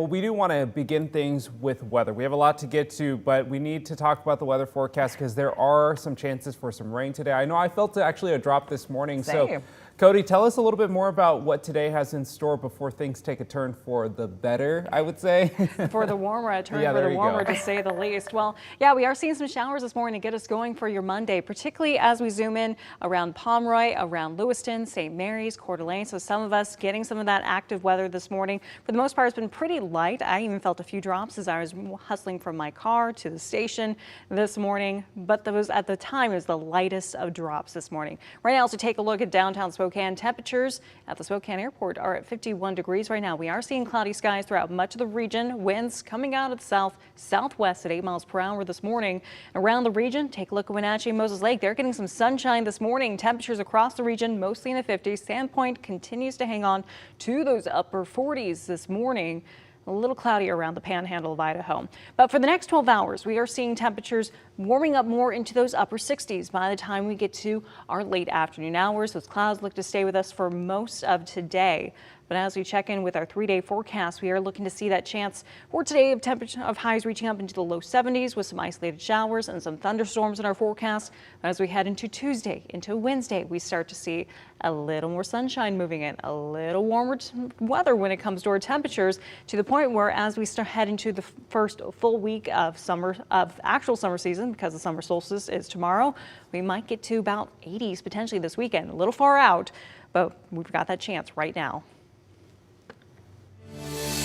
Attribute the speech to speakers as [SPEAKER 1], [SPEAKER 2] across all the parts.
[SPEAKER 1] Well, we do want to begin things with weather. We have a lot to get to, but we need to talk about the weather forecast because there are some chances for some rain today. I know I felt actually a drop this morning.
[SPEAKER 2] Same.
[SPEAKER 1] So, Cody, tell us a little bit more about what today has in store before things take a turn for the better, I would say.
[SPEAKER 3] For the warmer, a turn
[SPEAKER 1] Yeah,
[SPEAKER 3] for
[SPEAKER 1] there
[SPEAKER 3] the
[SPEAKER 1] you
[SPEAKER 3] warmer
[SPEAKER 1] go.
[SPEAKER 3] to say the least. Well, yeah, we are seeing some showers this morning to get us going for your Monday, particularly as we zoom in around Pomeroy, around Lewiston, St. Mary's, Coeur d'Alene. So some of us getting some of that active weather this morning. For the most part, it's been pretty light. I even felt a few drops as I was hustling from my car to the station this morning, but those at the time is the lightest of drops this morning. Right now, to take a look at downtown Spokane, temperatures at the Spokane airport are at 51 degrees right now. We are seeing cloudy skies throughout much of the region. Winds coming out of the southwest at 8 miles per hour this morning. Around the region, take a look at Wenatchee and Moses Lake. They're getting some sunshine this morning. Temperatures across the region mostly in the 50s. Sandpoint continues to hang on to those upper 40s this morning. A little cloudy around the panhandle of Idaho. But for the next 12 hours, we are seeing temperatures warming up more into those upper 60s by the time we get to our late afternoon hours. Those clouds look to stay with us for most of today. But as we check in with our 3-day forecast, we are looking to see that chance for today of temperature of highs reaching up into the low 70s with some isolated showers and some thunderstorms in our forecast. As we head into Tuesday, into Wednesday, we start to see a little more sunshine moving in, a little warmer weather when it comes to our temperatures, to the point where as we start heading to the first full week of summer, of actual summer season, because the summer solstice is tomorrow, we might get to about 80s potentially this weekend. A little far out, but we've got that chance right now.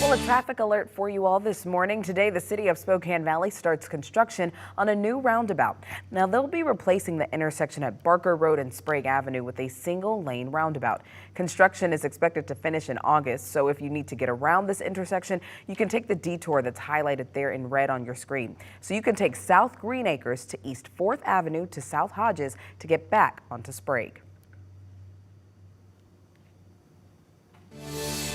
[SPEAKER 2] Well, a traffic alert for you all this morning. Today, the city of Spokane Valley starts construction on a new roundabout. Now, they'll be replacing the intersection at Barker Road and Sprague Avenue with a single-lane roundabout. Construction is expected to finish in August, so if you need to get around this intersection, you can take the detour that's highlighted there in red on your screen. So you can take South Green Acres to East 4th Avenue to South Hodges to get back onto Sprague.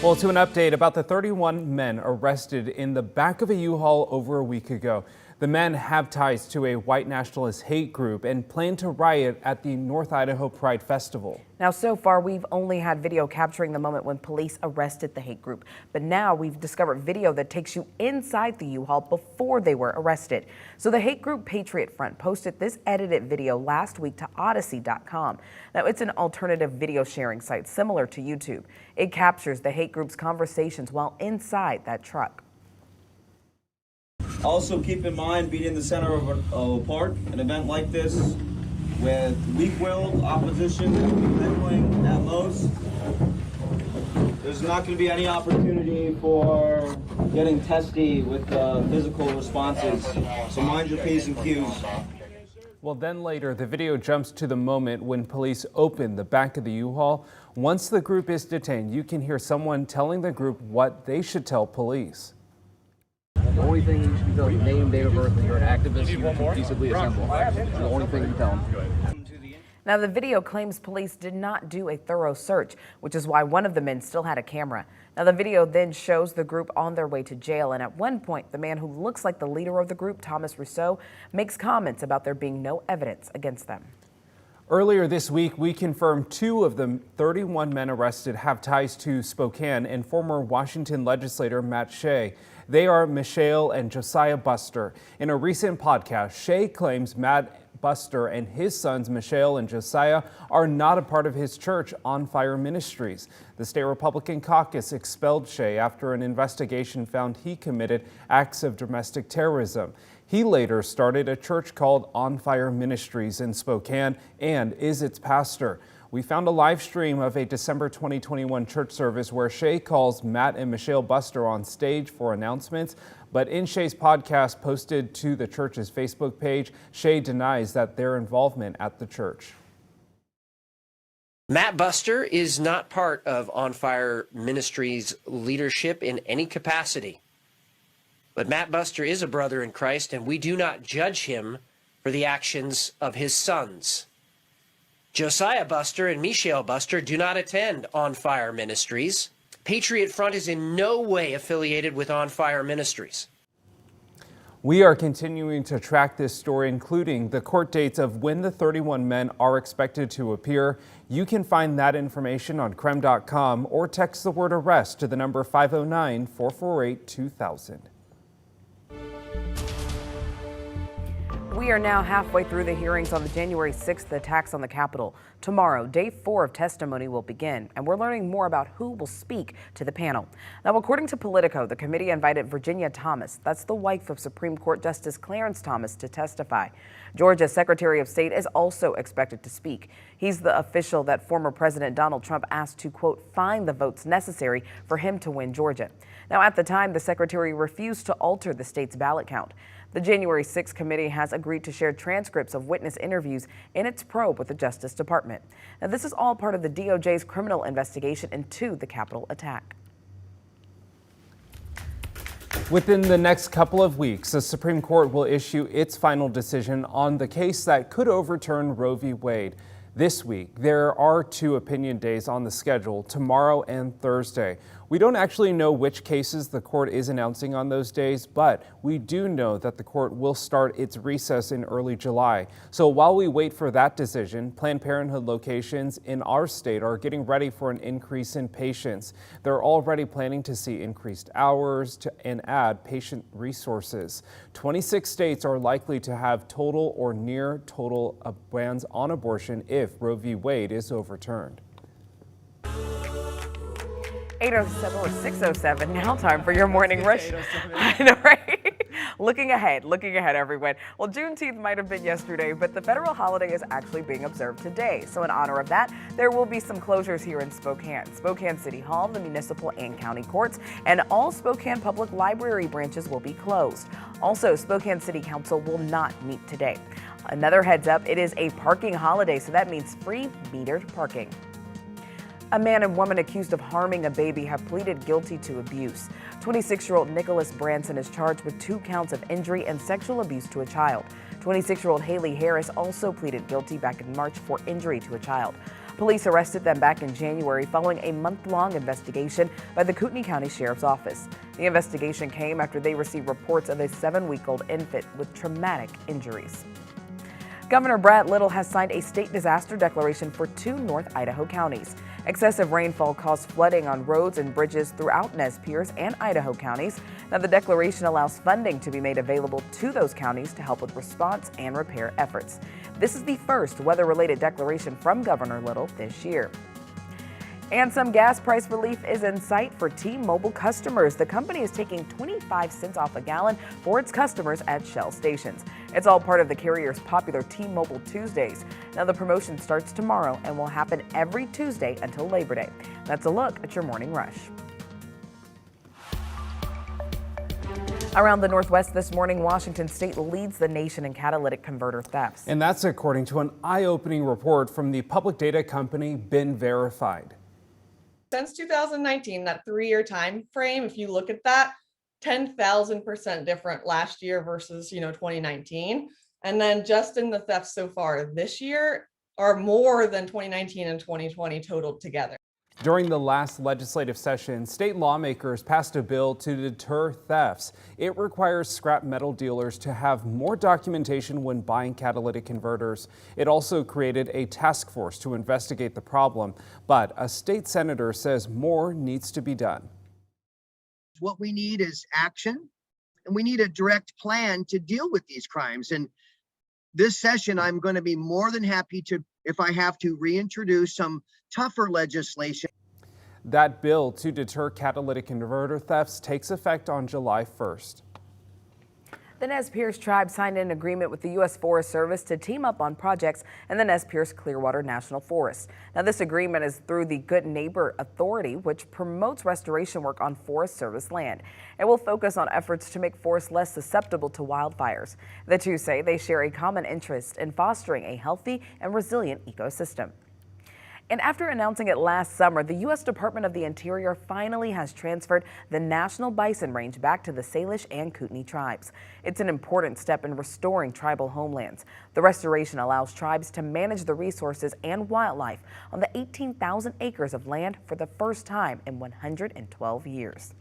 [SPEAKER 1] Well, to an update about the 31 men arrested in the back of a U-Haul over a week ago. The men have ties to a white nationalist hate group and plan to riot at the North Idaho Pride Festival.
[SPEAKER 2] Now, so far, we've only had video capturing the moment when police arrested the hate group. But now we've discovered video that takes you inside the U-Haul before they were arrested. So the hate group Patriot Front posted this edited video last week to Odyssey.com. Now, it's an alternative video sharing site similar to YouTube. It captures the hate group's conversations while inside that truck.
[SPEAKER 4] Also, keep in mind, being in the center of a park, an event like this, with weak-willed opposition, middling at most, there's not going to be any opportunity for getting testy with physical responses. So mind your P's and Q's.
[SPEAKER 1] Well, then later, the video jumps to the moment when police open the back of the U-Haul. Once the group is detained, you can hear someone telling the group what they should tell police.
[SPEAKER 5] The only thing you should be telling, name, date of birth, and you're an activist, you should peaceably assemble. That's the only thing you tell them.
[SPEAKER 2] Now, the video claims police did not do a thorough search, which is why one of the men still had a camera. Now, the video then shows the group on their way to jail, and at one point, the man who looks like the leader of the group, Thomas Rousseau, makes comments about there being no evidence against them.
[SPEAKER 1] Earlier this week, we confirmed 2 of the 31 men arrested have ties to Spokane and former Washington legislator Matt Shea. They are Michelle and Josiah Buster. In a recent podcast, Shea claims Matt Buster and his sons Michelle and Josiah are not a part of his church, On Fire Ministries. The state Republican caucus expelled Shea after an investigation found he committed acts of domestic terrorism. He later started a church called On Fire Ministries in Spokane and is its pastor. We found a live stream of a December 2021 church service where Shea calls Matt and Michelle Buster on stage for announcements. But in Shea's podcast posted to the church's Facebook page, Shea denies that their involvement at the church.
[SPEAKER 6] Matt Buster is not part of On Fire Ministries leadership in any capacity. But Matt Buster is a brother in Christ, and we do not judge him for the actions of his sons. Josiah Buster and Michelle Buster do not attend On Fire Ministries. Patriot Front is in no way affiliated with On Fire Ministries.
[SPEAKER 1] We are continuing to track this story, including the court dates of when the 31 men are expected to appear. You can find that information on KREM.com or text the word arrest to the number 509-448-2000.
[SPEAKER 2] We are now halfway through the hearings on the January 6th attacks on the Capitol. Tomorrow, day 4 of testimony will begin, and we're learning more about who will speak to the panel. Now, according to Politico, the committee invited Virginia Thomas, that's the wife of Supreme Court Justice Clarence Thomas, to testify. Georgia's Secretary of State is also expected to speak. He's the official that former President Donald Trump asked to, quote, find the votes necessary for him to win Georgia. Now, at the time, the secretary refused to alter the state's ballot count. The January 6th committee has agreed to share transcripts of witness interviews in its probe with the Justice Department. Now, this is all part of the DOJ's criminal investigation into the Capitol attack.
[SPEAKER 1] Within the next couple of weeks, the Supreme Court will issue its final decision on the case that could overturn Roe v. Wade. This week, there are 2 opinion days on the schedule, tomorrow and Thursday. We don't actually know which cases the court is announcing on those days, but we do know that the court will start its recess in early July. So while we wait for that decision, Planned Parenthood locations in our state are getting ready for an increase in patients. They're already planning to see increased hours and add patient resources. 26 states are likely to have total or near total bans on abortion if Roe v. Wade is overturned.
[SPEAKER 2] 8:07 or 6:07, now time for your morning rush. I know, right? Looking ahead, everyone. Well, Juneteenth might have been yesterday, but the federal holiday is actually being observed today. So in honor of that, there will be some closures here in Spokane. Spokane City Hall, the municipal and county courts, and all Spokane public library branches will be closed. Also, Spokane City Council will not meet today. Another heads up, it is a parking holiday, so that means free metered parking. A man and woman accused of harming a baby have pleaded guilty to abuse. 26-year-old Nicholas Branson is charged with 2 counts of injury and sexual abuse to a child. 26-year-old Haley Harris also pleaded guilty back in March for injury to a child. Police arrested them back in January following a month-long investigation by the Kootenai County Sheriff's Office. The investigation came after they received reports of a 7-week-old infant with traumatic injuries. Governor Brad Little has signed a state disaster declaration for 2 North Idaho counties. Excessive rainfall caused flooding on roads and bridges throughout Nez Perce and Idaho counties. Now, the declaration allows funding to be made available to those counties to help with response and repair efforts. This is the first weather-related declaration from Governor Little this year. And some gas price relief is in sight for T-Mobile customers. The company is taking 25 cents off a gallon for its customers at Shell stations. It's all part of the carrier's popular T-Mobile Tuesdays. Now, the promotion starts tomorrow and will happen every Tuesday until Labor Day. That's a look at your morning rush. Around the Northwest this morning, Washington State leads the nation in catalytic converter thefts.
[SPEAKER 1] And that's according to an eye-opening report from the public data company Been Verified.
[SPEAKER 7] Since 2019, that 3-year time frame, if you look at that, 10,000% different last year versus 2019. And then just in the thefts so far this year are more than 2019 and 2020 totaled together.
[SPEAKER 1] During the last legislative session, state lawmakers passed a bill to deter thefts. It requires scrap metal dealers to have more documentation when buying catalytic converters. It also created a task force to investigate the problem, but a state senator says more needs to be done.
[SPEAKER 8] What we need is action, and we need a direct plan to deal with these crimes. And this session, I'm going to be more than happy to, if I have to, reintroduce some tougher legislation.
[SPEAKER 1] That bill to deter catalytic converter thefts takes effect on July 1st.
[SPEAKER 2] The Nez Perce tribe signed an agreement with the U.S. Forest Service to team up on projects in the Nez Perce Clearwater National Forest. Now, this agreement is through the Good Neighbor Authority, which promotes restoration work on Forest Service land. It will focus on efforts to make forests less susceptible to wildfires. The two say they share a common interest in fostering a healthy and resilient ecosystem. And after announcing it last summer, the U.S. Department of the Interior finally has transferred the National Bison Range back to the Salish and Kootenai tribes. It's an important step in restoring tribal homelands. The restoration allows tribes to manage the resources and wildlife on the 18,000 acres of land for the first time in 112 years.